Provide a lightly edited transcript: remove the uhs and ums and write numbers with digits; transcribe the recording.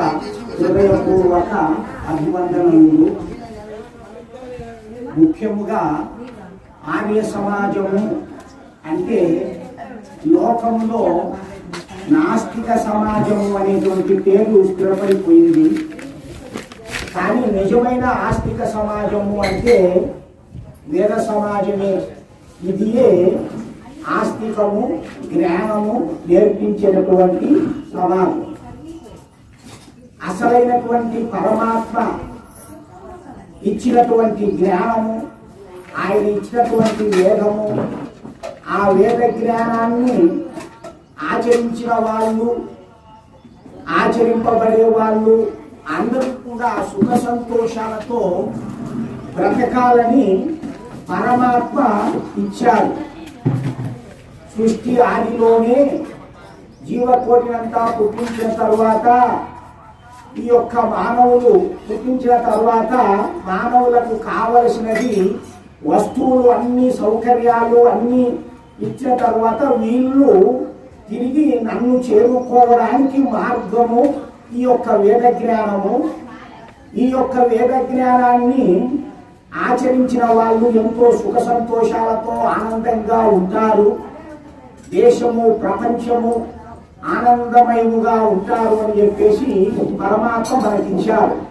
హృదయపూర్వక అభివందనలు. ముఖ్యముగా ఆర్య సమాజము అంటే లోకంలో నాస్తిక సమాజము అనేటువంటి పేరు స్థిరపడిపోయింది. కానీ నిజమైన ఆస్తిక సమాజము అంటే వేద సమాజమే. ఇదియే ఆస్తికము, జ్ఞానము నేర్పించేటటువంటి సమాజం. అసలైనటువంటి పరమాత్మ ఇచ్చినటువంటి జ్ఞానము, ఆయన ఇచ్చినటువంటి వేదము, ఆ వేద జ్ఞానాన్ని ఆచరించిన వాళ్ళు, ఆచరింపబడే వాళ్ళు అందరూ కూడా సుఖ సంతోషాలతో బ్రతకాలని పరమాత్మ ఇచ్చారు. సృష్టి ఆదిలోనే జీవకోటినంతా పుట్టించిన తరువాత ఈ యొక్క మానవులు పుట్టించిన తరువాత మానవులకు కావలసినది వస్తువులు అన్ని సౌకర్యాలు అన్ని ఇచ్చిన తర్వాత వీళ్ళు తిరిగి నన్ను చేరుకోవడానికి మార్గము ఈ యొక్క వేద జ్ఞానము. ఈ యొక్క వేద జ్ఞానాన్ని ఆచరించిన వాళ్ళు ఎంతో సుఖ సంతోషాలతో ఆనందంగా ఉంటారు. దేశము ప్రపంచము ఆనందమయముగా ఉంటారు అని చెప్పేసి పరమాత్మ మనకించారు.